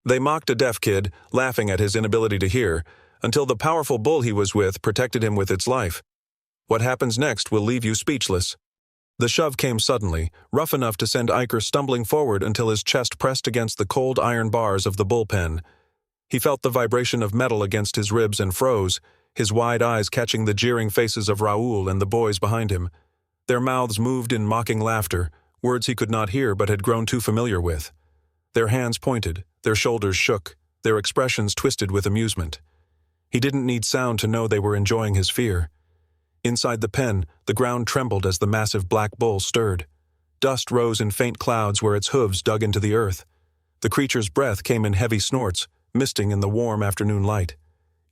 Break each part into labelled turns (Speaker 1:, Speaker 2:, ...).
Speaker 1: They mocked a deaf kid, laughing at his inability to hear, until the powerful bull he was with protected him with its life. What happens next will leave you speechless. The shove came suddenly, rough enough to send Iker stumbling forward until his chest pressed against the cold iron bars of the bullpen. He felt the vibration of metal against his ribs and froze, his wide eyes catching the jeering faces of Raoul and the boys behind him. Their mouths moved in mocking laughter, words he could not hear but had grown too familiar with. Their hands pointed, their shoulders shook, their expressions twisted with amusement. He didn't need sound to know they were enjoying his fear. Inside the pen, the ground trembled as the massive black bull stirred. Dust rose in faint clouds where its hooves dug into the earth. The creature's breath came in heavy snorts, misting in the warm afternoon light.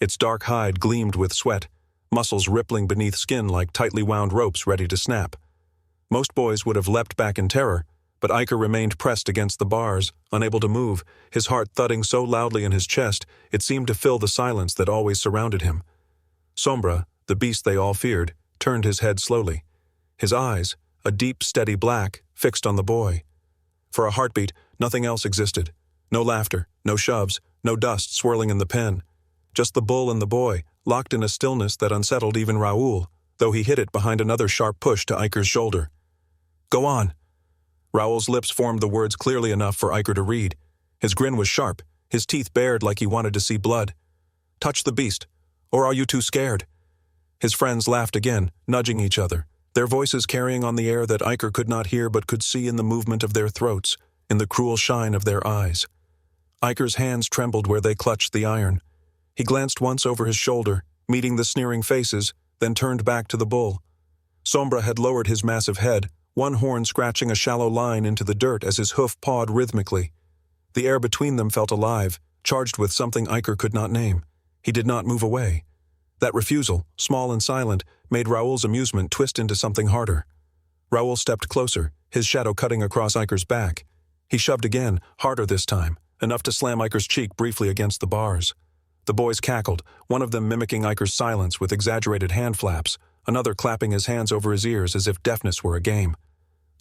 Speaker 1: Its dark hide gleamed with sweat, muscles rippling beneath skin like tightly wound ropes ready to snap. Most boys would have leapt back in terror, but Iker remained pressed against the bars, unable to move, his heart thudding so loudly in his chest it seemed to fill the silence that always surrounded him. Sombra, the beast they all feared, turned his head slowly. His eyes, a deep, steady black, fixed on the boy. For a heartbeat, nothing else existed. No laughter, no shoves, no dust swirling in the pen. Just the bull and the boy, locked in a stillness that unsettled even Raoul, though he hid it behind another sharp push to Iker's shoulder. "Go on." Raoul's lips formed the words clearly enough for Iker to read. His grin was sharp, his teeth bared like he wanted to see blood. "Touch the beast, or are you too scared?" His friends laughed again, nudging each other, their voices carrying on the air that Iker could not hear but could see in the movement of their throats, in the cruel shine of their eyes. Iker's hands trembled where they clutched the iron. He glanced once over his shoulder, meeting the sneering faces, then turned back to the bull. Sombra had lowered his massive head, one horn scratching a shallow line into the dirt as his hoof pawed rhythmically. The air between them felt alive, charged with something Iker could not name. He did not move away. That refusal, small and silent, made Raoul's amusement twist into something harder. Raoul stepped closer, his shadow cutting across Iker's back. He shoved again, harder this time, enough to slam Iker's cheek briefly against the bars. The boys cackled, one of them mimicking Iker's silence with exaggerated hand flaps, another clapping his hands over his ears as if deafness were a game.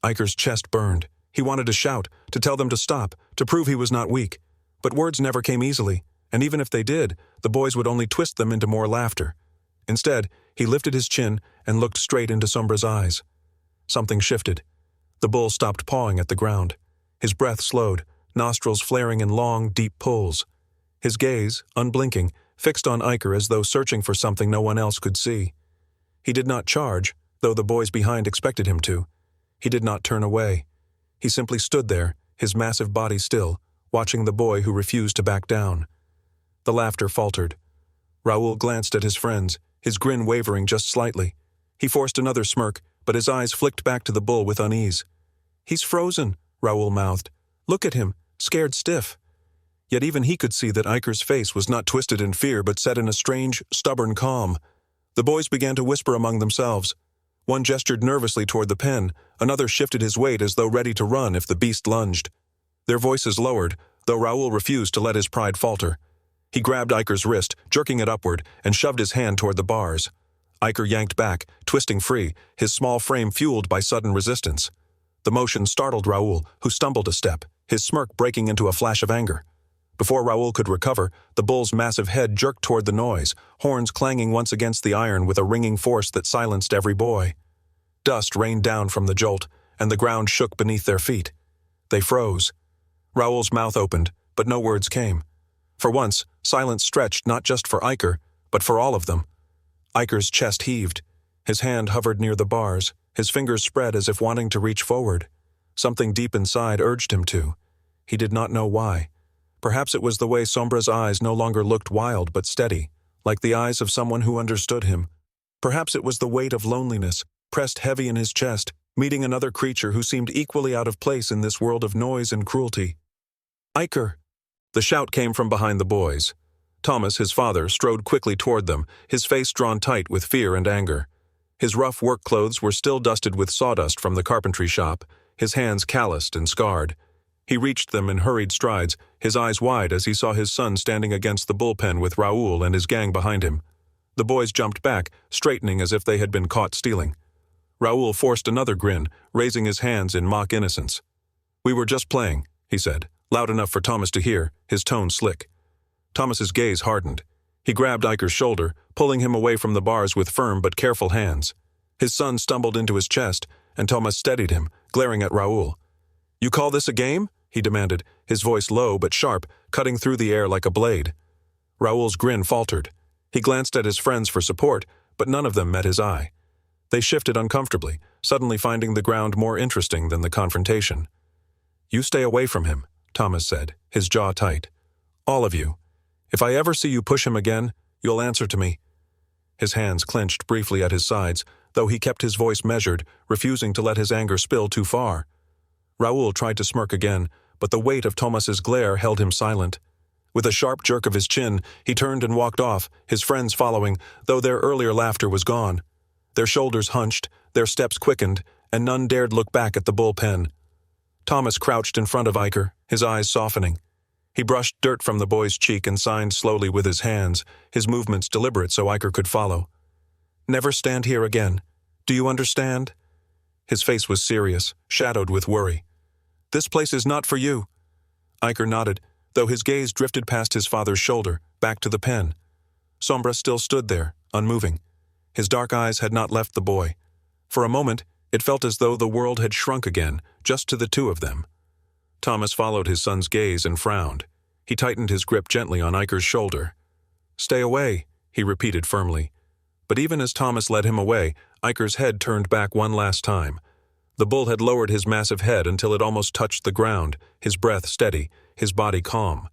Speaker 1: Iker's chest burned. He wanted to shout, to tell them to stop, to prove he was not weak. But words never came easily, and even if they did, the boys would only twist them into more laughter. Instead, he lifted his chin and looked straight into Sombra's eyes. Something shifted. The bull stopped pawing at the ground. His breath slowed, nostrils flaring in long, deep pulls. His gaze, unblinking, fixed on Iker as though searching for something no one else could see. He did not charge, though the boys behind expected him to. He did not turn away. He simply stood there, his massive body still, watching the boy who refused to back down. The laughter faltered. Raoul glanced at his friends, his grin wavering just slightly. He forced another smirk, but his eyes flicked back to the bull with unease. "He's frozen," Raoul mouthed. "Look at him, scared stiff." Yet even he could see that Iker's face was not twisted in fear but set in a strange, stubborn calm. The boys began to whisper among themselves. One gestured nervously toward the pen, another shifted his weight as though ready to run if the beast lunged. Their voices lowered, though Raoul refused to let his pride falter. He grabbed Iker's wrist, jerking it upward, and shoved his hand toward the bars. Iker yanked back, twisting free, his small frame fueled by sudden resistance. The motion startled Raoul, who stumbled a step, his smirk breaking into a flash of anger. Before Raoul could recover, the bull's massive head jerked toward the noise, horns clanging once against the iron with a ringing force that silenced every boy. Dust rained down from the jolt, and the ground shook beneath their feet. They froze. Raoul's mouth opened, but no words came. For once, silence stretched not just for Iker, but for all of them. Iker's chest heaved. His hand hovered near the bars, his fingers spread as if wanting to reach forward. Something deep inside urged him to. He did not know why. Perhaps it was the way Sombra's eyes no longer looked wild but steady, like the eyes of someone who understood him. Perhaps it was the weight of loneliness, pressed heavy in his chest, meeting another creature who seemed equally out of place in this world of noise and cruelty. "Iker!" The shout came from behind the boys. Thomas, his father, strode quickly toward them, his face drawn tight with fear and anger. His rough work clothes were still dusted with sawdust from the carpentry shop, his hands calloused and scarred. He reached them in hurried strides, his eyes wide as he saw his son standing against the bullpen with Raoul and his gang behind him. The boys jumped back, straightening as if they had been caught stealing. Raoul forced another grin, raising his hands in mock innocence. "We were just playing," he said, loud enough for Thomas to hear, his tone slick. Thomas's gaze hardened. He grabbed Iker's shoulder, pulling him away from the bars with firm but careful hands. His son stumbled into his chest, and Thomas steadied him, glaring at Raoul. "You call this a game?" he demanded, his voice low but sharp, cutting through the air like a blade. Raoul's grin faltered. He glanced at his friends for support, but none of them met his eye. They shifted uncomfortably, suddenly finding the ground more interesting than the confrontation. "You stay away from him," Thomas said, his jaw tight. "All of you. If I ever see you push him again, you'll answer to me." His hands clenched briefly at his sides, though he kept his voice measured, refusing to let his anger spill too far. Raoul tried to smirk again, but the weight of Thomas's glare held him silent. With a sharp jerk of his chin, he turned and walked off, his friends following, though their earlier laughter was gone. Their shoulders hunched, their steps quickened, and none dared look back at the bullpen. Thomas crouched in front of Iker, his eyes softening. He brushed dirt from the boy's cheek and signed slowly with his hands, his movements deliberate so Iker could follow. "Never stand here again. Do you understand?" His face was serious, shadowed with worry. "This place is not for you." Iker nodded, though his gaze drifted past his father's shoulder, back to the pen. Sombra still stood there, unmoving. His dark eyes had not left the boy. For a moment, it felt as though the world had shrunk again, just to the two of them. Thomas followed his son's gaze and frowned. He tightened his grip gently on Iker's shoulder. "Stay away," he repeated firmly. But even as Thomas led him away, Iker's head turned back one last time. The bull had lowered his massive head until it almost touched the ground, his breath steady, his body calm.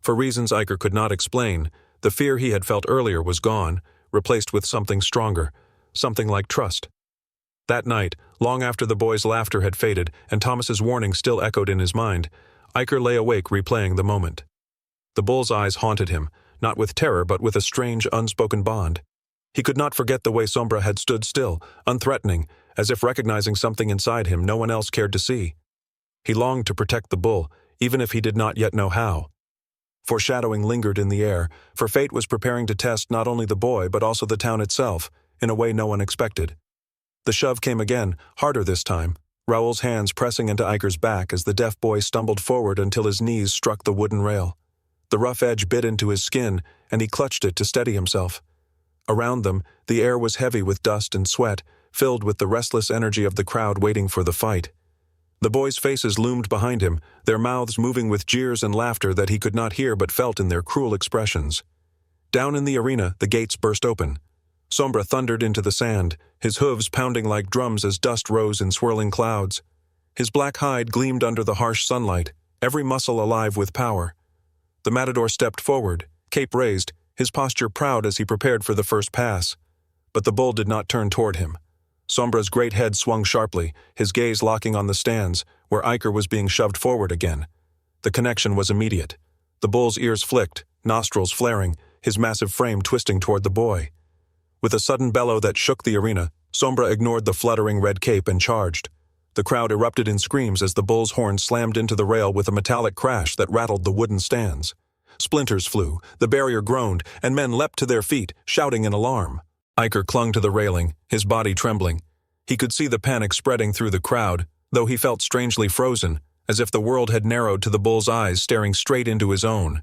Speaker 1: For reasons Iker could not explain, the fear he had felt earlier was gone, replaced with something stronger, something like trust. That night, long after the boy's laughter had faded and Thomas's warning still echoed in his mind, Iker lay awake replaying the moment. The bull's eyes haunted him, not with terror but with a strange, unspoken bond. He could not forget the way Sombra had stood still, unthreatening, as if recognizing something inside him no one else cared to see. He longed to protect the bull, even if he did not yet know how. Foreshadowing lingered in the air, for fate was preparing to test not only the boy but also the town itself, in a way no one expected. The shove came again, harder this time, Raoul's hands pressing into Iker's back as the deaf boy stumbled forward until his knees struck the wooden rail. The rough edge bit into his skin, and he clutched it to steady himself. Around them, the air was heavy with dust and sweat, filled with the restless energy of the crowd waiting for the fight. The boys' faces loomed behind him, their mouths moving with jeers and laughter that he could not hear but felt in their cruel expressions. Down in the arena, the gates burst open. Sombra thundered into the sand, his hooves pounding like drums as dust rose in swirling clouds. His black hide gleamed under the harsh sunlight, every muscle alive with power. The matador stepped forward, cape raised, his posture proud as he prepared for the first pass. But the bull did not turn toward him. Sombra's great head swung sharply, his gaze locking on the stands, where Iker was being shoved forward again. The connection was immediate. The bull's ears flicked, nostrils flaring, his massive frame twisting toward the boy. With a sudden bellow that shook the arena, Sombra ignored the fluttering red cape and charged. The crowd erupted in screams as the bull's horn slammed into the rail with a metallic crash that rattled the wooden stands. Splinters flew, the barrier groaned, and men leapt to their feet, shouting in alarm. Iker clung to the railing, his body trembling. He could see the panic spreading through the crowd, though he felt strangely frozen, as if the world had narrowed to the bull's eyes staring straight into his own.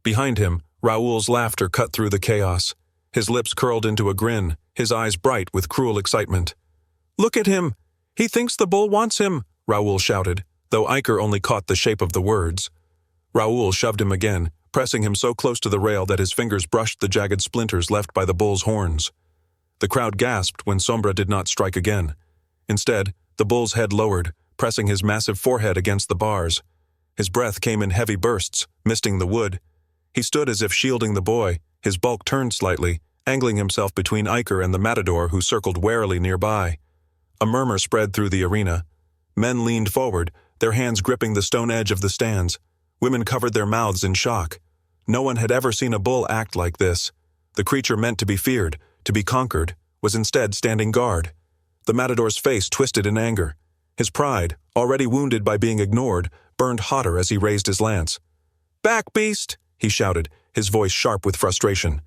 Speaker 1: Behind him, Raoul's laughter cut through the chaos. His lips curled into a grin, his eyes bright with cruel excitement. "Look at him! He thinks the bull wants him!" Raoul shouted, though Iker only caught the shape of the words. Raoul shoved him again, pressing him so close to the rail that his fingers brushed the jagged splinters left by the bull's horns. The crowd gasped when Sombra did not strike again. Instead, the bull's head lowered, pressing his massive forehead against the bars. His breath came in heavy bursts, misting the wood. He stood as if shielding the boy, his bulk turned slightly, angling himself between Iker and the matador who circled warily nearby. A murmur spread through the arena. Men leaned forward, their hands gripping the stone edge of the stands. Women covered their mouths in shock. No one had ever seen a bull act like this. The creature meant to be feared, to be conquered, was instead standing guard. The matador's face twisted in anger. His pride, already wounded by being ignored, burned hotter as he raised his lance. "Back, beast!" he shouted, his voice sharp with frustration.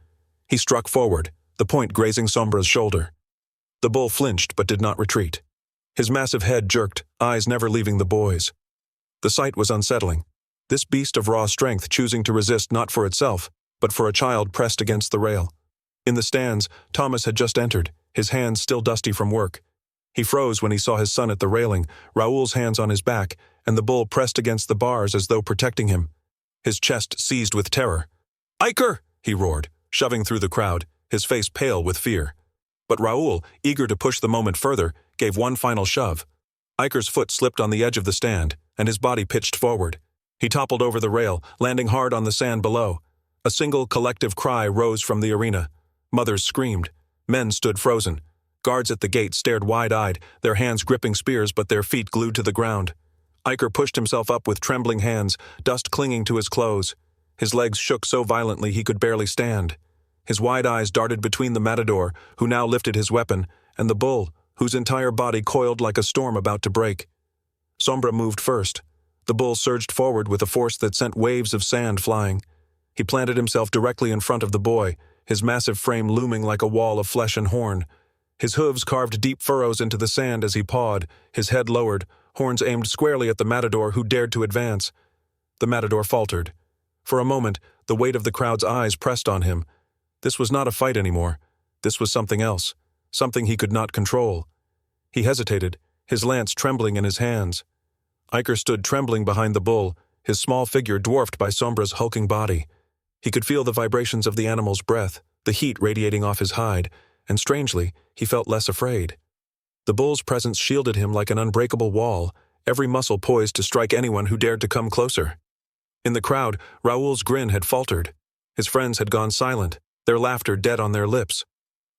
Speaker 1: He struck forward, the point grazing Sombra's shoulder. The bull flinched but did not retreat. His massive head jerked, eyes never leaving the boy's. The sight was unsettling. this beast of raw strength choosing to resist not for itself, but for a child pressed against the rail. In the stands, Thomas had just entered, his hands still dusty from work. He froze when he saw his son at the railing, Raoul's hands on his back, and the bull pressed against the bars as though protecting him. His chest seized with terror. "Iker!" he roared, shoving through the crowd, his face pale with fear. But Raoul, eager to push the moment further, gave one final shove. Iker's foot slipped on the edge of the stand, and his body pitched forward. He toppled over the rail, landing hard on the sand below. A single collective cry rose from the arena. Mothers screamed. Men stood frozen. Guards at the gate stared wide-eyed, their hands gripping spears but their feet glued to the ground. Iker pushed himself up with trembling hands, dust clinging to his clothes. His legs shook so violently he could barely stand. His wide eyes darted between the matador, who now lifted his weapon, and the bull, whose entire body coiled like a storm about to break. Sombra moved first. The bull surged forward with a force that sent waves of sand flying. He planted himself directly in front of the boy, his massive frame looming like a wall of flesh and horn. His hooves carved deep furrows into the sand as he pawed, his head lowered, horns aimed squarely at the matador who dared to advance. The matador faltered. For a moment, the weight of the crowd's eyes pressed on him. This was not a fight anymore. This was something else, something he could not control. He hesitated, his lance trembling in his hands. Iker stood trembling behind the bull, his small figure dwarfed by Sombra's hulking body. He could feel the vibrations of the animal's breath, the heat radiating off his hide, and strangely, he felt less afraid. The bull's presence shielded him like an unbreakable wall, every muscle poised to strike anyone who dared to come closer. In the crowd, Raoul's grin had faltered. His friends had gone silent, their laughter dead on their lips.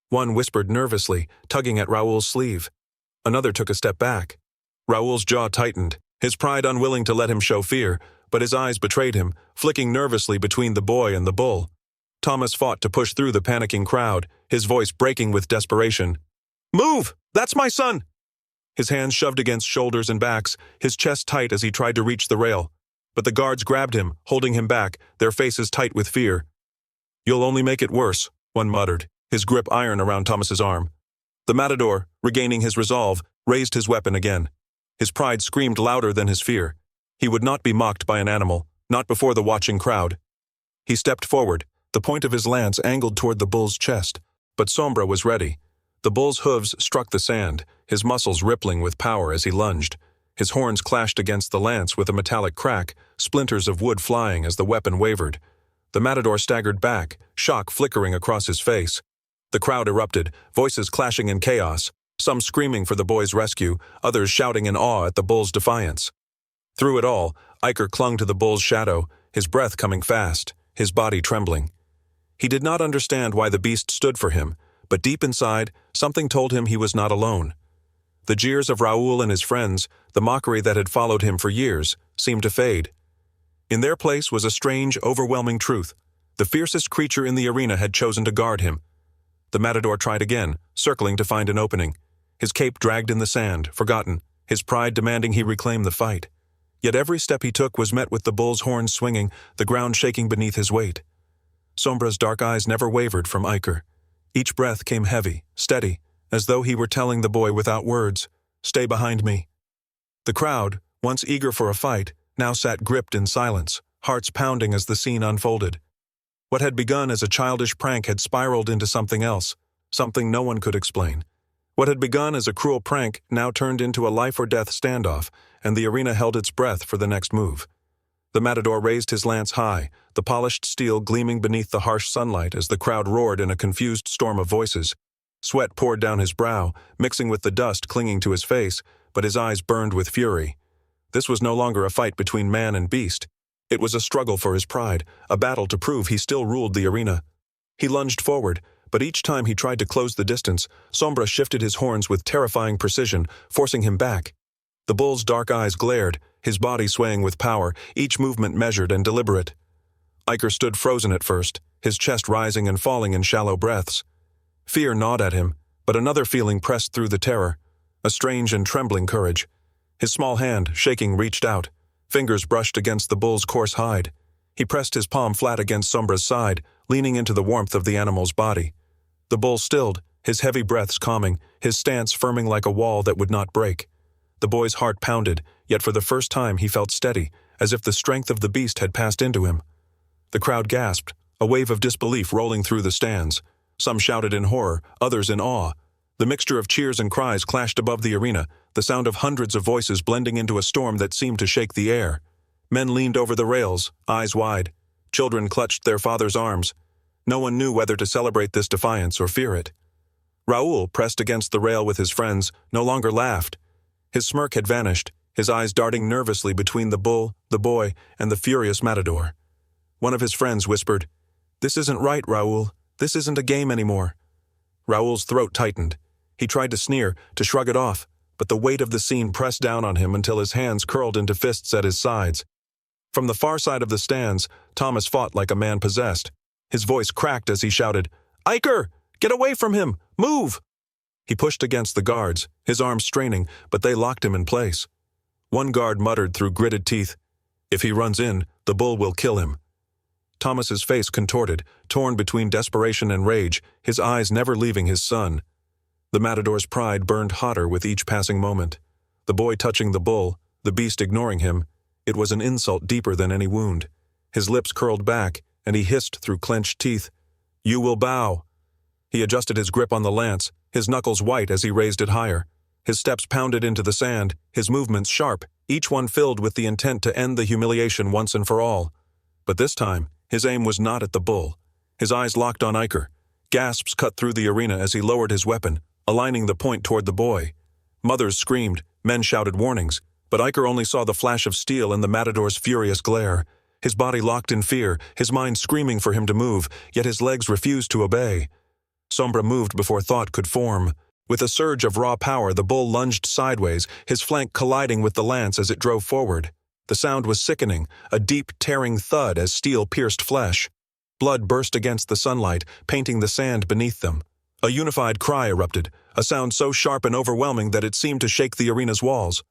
Speaker 1: One whispered nervously, tugging at Raoul's sleeve. Another took a step back. Raoul's jaw tightened, his pride unwilling to let him show fear, but his eyes betrayed him, flicking nervously between the boy and the bull. Thomas fought to push through the panicking crowd, his voice breaking with desperation. "Move! That's my son!" His hands shoved against shoulders and backs, his chest tight as he tried to reach the rail. But the guards grabbed him, holding him back, their faces tight with fear. "You'll only make it worse," one muttered, his grip iron around Thomas's arm. The matador, regaining his resolve, raised his weapon again. His pride screamed louder than his fear. He would not be mocked by an animal, not before the watching crowd. He stepped forward, the point of his lance angled toward the bull's chest. But Sombra was ready. The bull's hooves struck the sand, his muscles rippling with power as he lunged. His horns clashed against the lance with a metallic crack, splinters of wood flying as the weapon wavered. The matador staggered back, shock flickering across his face. The crowd erupted, voices clashing in chaos, some screaming for the boy's rescue, others shouting in awe at the bull's defiance. Through it all, Iker clung to the bull's shadow, his breath coming fast, his body trembling. He did not understand why the beast stood for him, but deep inside, something told him he was not alone. The jeers of Raoul and his friends, the mockery that had followed him for years, seemed to fade. In their place was a strange, overwhelming truth. The fiercest creature in the arena had chosen to guard him. The matador tried again, circling to find an opening. His cape dragged in the sand, forgotten, his pride demanding he reclaim the fight. Yet every step he took was met with the bull's horns swinging, the ground shaking beneath his weight. Sombra's dark eyes never wavered from Iker. Each breath came heavy, steady, as though he were telling the boy without words, "Stay behind me." The crowd, once eager for a fight, now sat gripped in silence, hearts pounding as the scene unfolded. What had begun as a childish prank had spiraled into something else, something no one could explain. What had begun as a cruel prank now turned into a life-or-death standoff, and the arena held its breath for the next move. The matador raised his lance high, the polished steel gleaming beneath the harsh sunlight as the crowd roared in a confused storm of voices. Sweat poured down his brow, mixing with the dust clinging to his face, but his eyes burned with fury. This was no longer a fight between man and beast. It was a struggle for his pride, a battle to prove he still ruled the arena. He lunged forward, but each time he tried to close the distance, Sombra shifted his horns with terrifying precision, forcing him back. The bull's dark eyes glared, his body swaying with power, each movement measured and deliberate. Iker stood frozen at first, his chest rising and falling in shallow breaths. Fear gnawed at him, but another feeling pressed through the terror, a strange and trembling courage. His small hand, shaking, reached out. Fingers brushed against the bull's coarse hide. He pressed his palm flat against Sombra's side, leaning into the warmth of the animal's body. The bull stilled, his heavy breaths calming, his stance firming like a wall that would not break. The boy's heart pounded, yet for the first time he felt steady, as if the strength of the beast had passed into him. The crowd gasped, a wave of disbelief rolling through the stands. Some shouted in horror, others in awe. The mixture of cheers and cries clashed above the arena, the sound of hundreds of voices blending into a storm that seemed to shake the air. Men leaned over the rails, eyes wide. Children clutched their father's arms. No one knew whether to celebrate this defiance or fear it. Raoul, pressed against the rail with his friends, no longer laughed. His smirk had vanished, his eyes darting nervously between the bull, the boy, and the furious matador. One of his friends whispered, "This isn't right, Raoul. This isn't a game anymore." Raoul's throat tightened. He tried to sneer, to shrug it off, but the weight of the scene pressed down on him until his hands curled into fists at his sides. From the far side of the stands, Thomas fought like a man possessed. His voice cracked as he shouted, "Iker! Get away from him! Move!" He pushed against the guards, his arms straining, but they locked him in place. One guard muttered through gritted teeth, "If he runs in, the bull will kill him." Thomas's face contorted, torn between desperation and rage, his eyes never leaving his son. The matador's pride burned hotter with each passing moment. The boy touching the bull, the beast ignoring him, it was an insult deeper than any wound. His lips curled back, and he hissed through clenched teeth, "You will bow." He adjusted his grip on the lance, his knuckles white as he raised it higher. His steps pounded into the sand, his movements sharp, each one filled with the intent to end the humiliation once and for all. But this time, his aim was not at the bull. His eyes locked on Iker. Gasps cut through the arena as he lowered his weapon, aligning the point toward the boy. Mothers screamed, men shouted warnings, but Iker only saw the flash of steel and the matador's furious glare. His body locked in fear, his mind screaming for him to move, yet his legs refused to obey. Sombra moved before thought could form. With a surge of raw power, the bull lunged sideways, his flank colliding with the lance as it drove forward. The sound was sickening, a deep, tearing thud as steel pierced flesh. Blood burst against the sunlight, painting the sand beneath them. A unified cry erupted, a sound so sharp and overwhelming that it seemed to shake the arena's walls.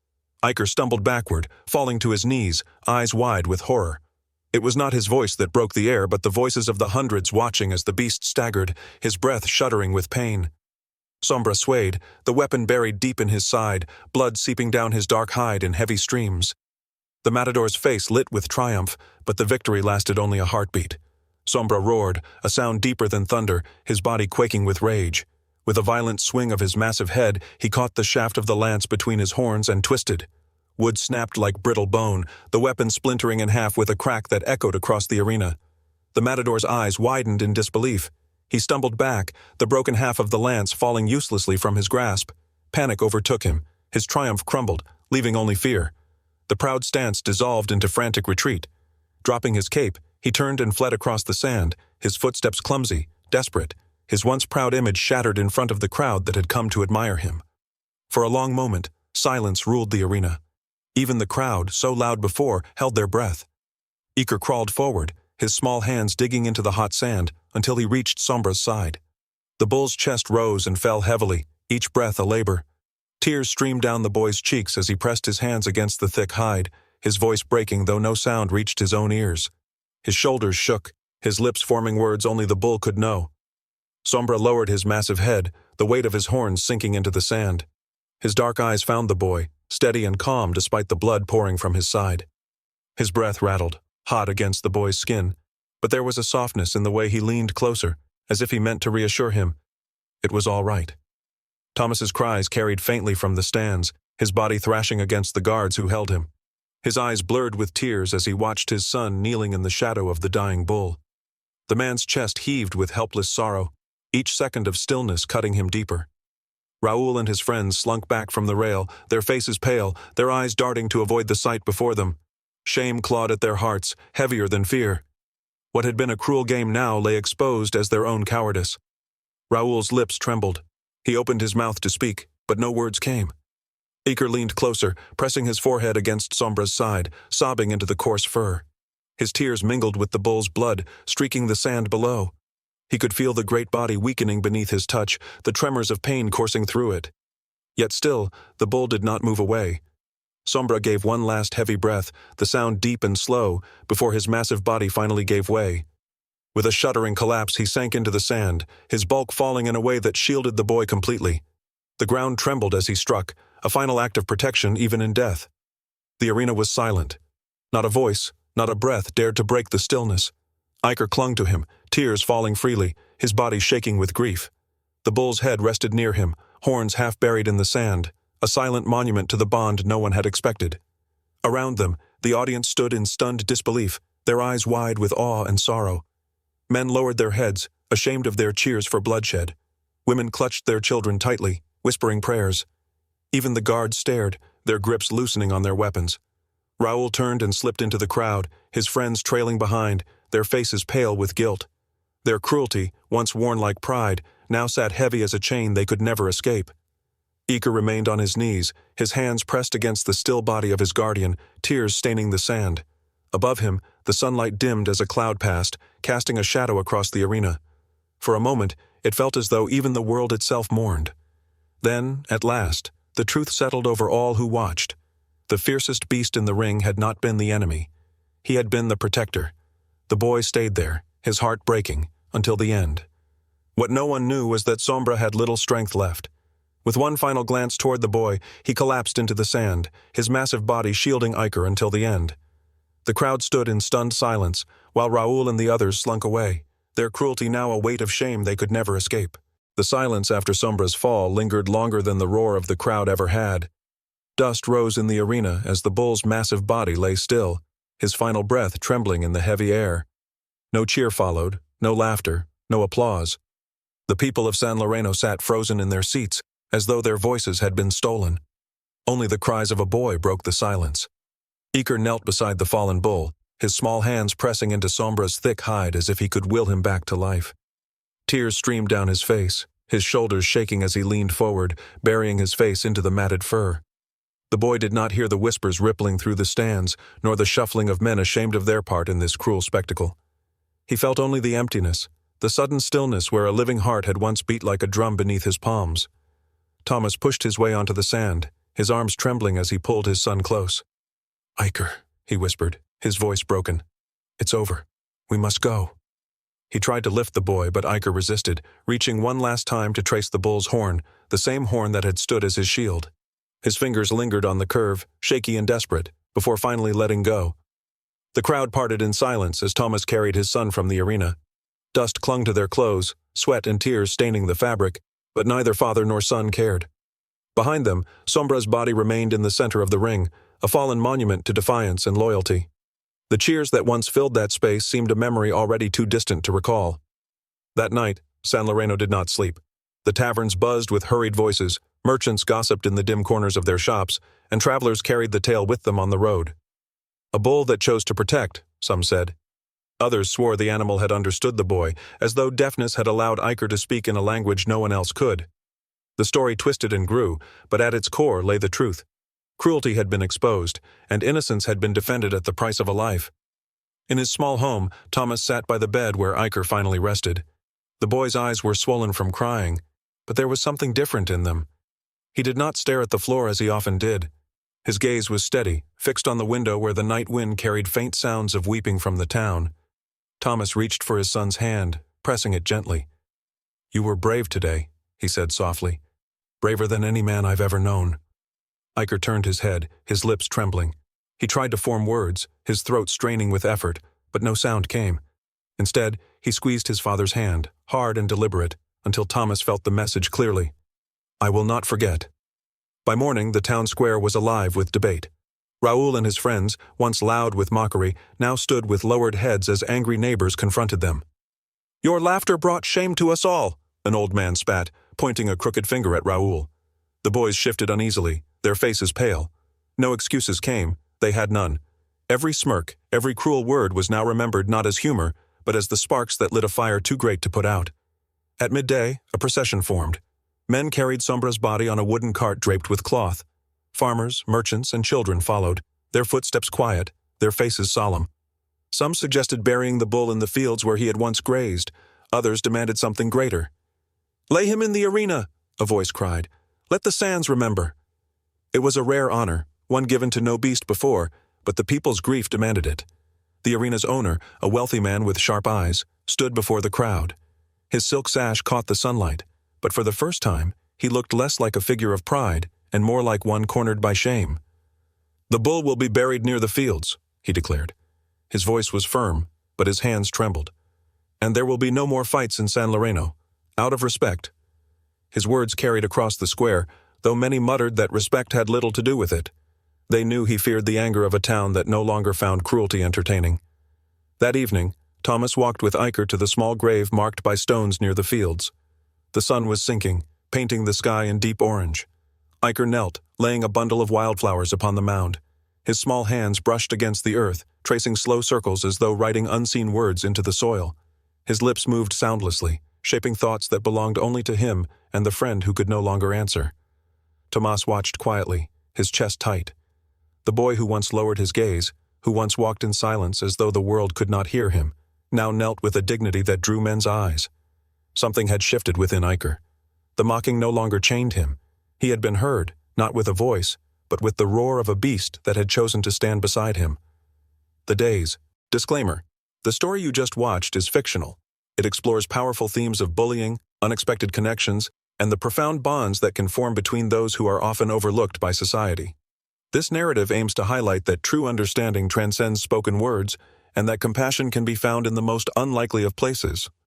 Speaker 1: Iker stumbled backward, falling to his knees, eyes wide with horror. It was not his voice that broke the air, but the voices of the hundreds watching as the beast staggered, his breath shuddering with pain. Sombra swayed, the weapon buried deep in his side, blood seeping down his dark hide in heavy streams. The matador's face lit with triumph, but the victory lasted only a heartbeat. Sombra roared, a sound deeper than thunder, his body quaking with rage. With a violent swing of his massive head, he caught the shaft of the lance between his horns and twisted. Wood snapped like brittle bone, the weapon splintering in half with a crack that echoed across the arena. The matador's eyes widened in disbelief. He stumbled back, the broken half of the lance falling uselessly from his grasp. Panic overtook him. His triumph crumbled, leaving only fear. The proud stance dissolved into frantic retreat. Dropping his cape, he turned and fled across the sand, his footsteps clumsy, desperate, his once proud image shattered in front of the crowd that had come to admire him. For a long moment, silence ruled the arena. Even the crowd, so loud before, held their breath. Iker crawled forward, his small hands digging into the hot sand, until he reached Sombra's side. The bull's chest rose and fell heavily, each breath a labor. Tears streamed down the boy's cheeks as he pressed his hands against the thick hide, his voice breaking though no sound reached his own ears. His shoulders shook, his lips forming words only the bull could know. Sombra lowered his massive head, the weight of his horns sinking into the sand. His dark eyes found the boy, steady and calm despite the blood pouring from his side. His breath rattled, hot against the boy's skin, but there was a softness in the way he leaned closer, as if he meant to reassure him. It was all right. Thomas's cries carried faintly from the stands, his body thrashing against the guards who held him. His eyes blurred with tears as he watched his son kneeling in the shadow of the dying bull. The man's chest heaved with helpless sorrow, each second of stillness cutting him deeper. Raoul and his friends slunk back from the rail, their faces pale, their eyes darting to avoid the sight before them. Shame clawed at their hearts, heavier than fear. What had been a cruel game now lay exposed as their own cowardice. Raoul's lips trembled. He opened his mouth to speak, but no words came. Iker leaned closer, pressing his forehead against Sombra's side, sobbing into the coarse fur. His tears mingled with the bull's blood, streaking the sand below. He could feel the great body weakening beneath his touch, the tremors of pain coursing through it. Yet still, the bull did not move away. Sombra gave one last heavy breath, the sound deep and slow, before his massive body finally gave way. With a shuddering collapse, he sank into the sand, his bulk falling in a way that shielded the boy completely. The ground trembled as he struck, a final act of protection even in death. The arena was silent. Not a voice, not a breath dared to break the stillness. Iker clung to him, tears falling freely, his body shaking with grief. The bull's head rested near him, horns half buried in the sand, a silent monument to the bond no one had expected. Around them, the audience stood in stunned disbelief, their eyes wide with awe and sorrow. Men lowered their heads, ashamed of their cheers for bloodshed. Women clutched their children tightly, whispering prayers. Even the guards stared, their grips loosening on their weapons. Raoul turned and slipped into the crowd, his friends trailing behind, their faces pale with guilt. Their cruelty, once worn like pride, now sat heavy as a chain they could never escape. Iker remained on his knees, his hands pressed against the still body of his guardian, tears staining the sand. Above him, the sunlight dimmed as a cloud passed, casting a shadow across the arena. For a moment, it felt as though even the world itself mourned. Then, at last, the truth settled over all who watched. The fiercest beast in the ring had not been the enemy. He had been the protector. The boy stayed there, his heart breaking, until the end. What no one knew was that Sombra had little strength left. With one final glance toward the boy, he collapsed into the sand, his massive body shielding Iker until the end. The crowd stood in stunned silence, while Raoul and the others slunk away, their cruelty now a weight of shame they could never escape. The silence after Sombra's fall lingered longer than the roar of the crowd ever had. Dust rose in the arena as the bull's massive body lay still, his final breath trembling in the heavy air. No cheer followed, no laughter, no applause. The people of San Loreno sat frozen in their seats, as though their voices had been stolen. Only the cries of a boy broke the silence. Iker knelt beside the fallen bull, his small hands pressing into Sombra's thick hide as if he could will him back to life. Tears streamed down his face, his shoulders shaking as he leaned forward, burying his face into the matted fur. The boy did not hear the whispers rippling through the stands, nor the shuffling of men ashamed of their part in this cruel spectacle. He felt only the emptiness, the sudden stillness where a living heart had once beat like a drum beneath his palms. Thomas pushed his way onto the sand, his arms trembling as he pulled his son close. "Iker," he whispered, his voice broken. "It's over. We must go." He tried to lift the boy, but Iker resisted, reaching one last time to trace the bull's horn, the same horn that had stood as his shield. His fingers lingered on the curve, shaky and desperate, before finally letting go. The crowd parted in silence as Thomas carried his son from the arena. Dust clung to their clothes, sweat and tears staining the fabric, but neither father nor son cared. Behind them, Sombra's body remained in the center of the ring, a fallen monument to defiance and loyalty. The cheers that once filled that space seemed a memory already too distant to recall. That night, San Loreno did not sleep. The taverns buzzed with hurried voices, merchants gossiped in the dim corners of their shops, and travelers carried the tale with them on the road. A bull that chose to protect, some said. Others swore the animal had understood the boy, as though deafness had allowed Iker to speak in a language no one else could. The story twisted and grew, but at its core lay the truth. Cruelty had been exposed, and innocence had been defended at the price of a life. In his small home, Thomas sat by the bed where Iker finally rested. The boy's eyes were swollen from crying, but there was something different in them. He did not stare at the floor as he often did. His gaze was steady, fixed on the window where the night wind carried faint sounds of weeping from the town. Thomas reached for his son's hand, pressing it gently. "You were brave today," he said softly. "Braver than any man I've ever known." Iker turned his head, his lips trembling. He tried to form words, his throat straining with effort, but no sound came. Instead, he squeezed his father's hand, hard and deliberate, until Thomas felt the message clearly. "I will not forget." By morning, the town square was alive with debate. Raoul and his friends, once loud with mockery, now stood with lowered heads as angry neighbors confronted them. "Your laughter brought shame to us all," an old man spat, pointing a crooked finger at Raoul. The boys shifted uneasily, their faces pale. No excuses came, they had none. Every smirk, every cruel word was now remembered not as humor, but as the sparks that lit a fire too great to put out. At midday, a procession formed. Men carried Sombra's body on a wooden cart draped with cloth. Farmers, merchants, and children followed, their footsteps quiet, their faces solemn. Some suggested burying the bull in the fields where he had once grazed. Others demanded something greater. "Lay him in the arena," a voice cried. "Let the sands remember." It was a rare honor, one given to no beast before, but the people's grief demanded it. The arena's owner, a wealthy man with sharp eyes, stood before the crowd. His silk sash caught the sunlight, but for the first time, he looked less like a figure of pride and more like one cornered by shame. "The bull will be buried near the fields," he declared. His voice was firm, but his hands trembled. And there will be no more fights in San Loreno, out of respect. His words carried across the square, though many muttered that respect had little to do with it. They knew he feared the anger of a town that no longer found cruelty entertaining. That evening, Thomas walked with Iker to the small grave marked by stones near the fields. The sun was sinking, painting the sky in deep orange. Iker knelt, laying a bundle of wildflowers upon the mound. His small hands brushed against the earth, tracing slow circles as though writing unseen words into the soil. His lips moved soundlessly, shaping thoughts that belonged only to him and the friend who could no longer answer. Tomas watched quietly, his chest tight. The boy who once lowered his gaze, who once walked in silence as though the world could not hear him, now knelt with a dignity that drew men's eyes. Something had shifted within Iker. The mocking no longer chained him. He had been heard, not with a voice, but with the roar of a beast that had chosen to stand beside him. The Days. Disclaimer: the story you just watched is fictional. It explores powerful themes of bullying, unexpected connections, and the profound bonds that can form between those who are often overlooked by society. This narrative aims to highlight that true understanding transcends spoken words, and that compassion can be found in the most unlikely of places.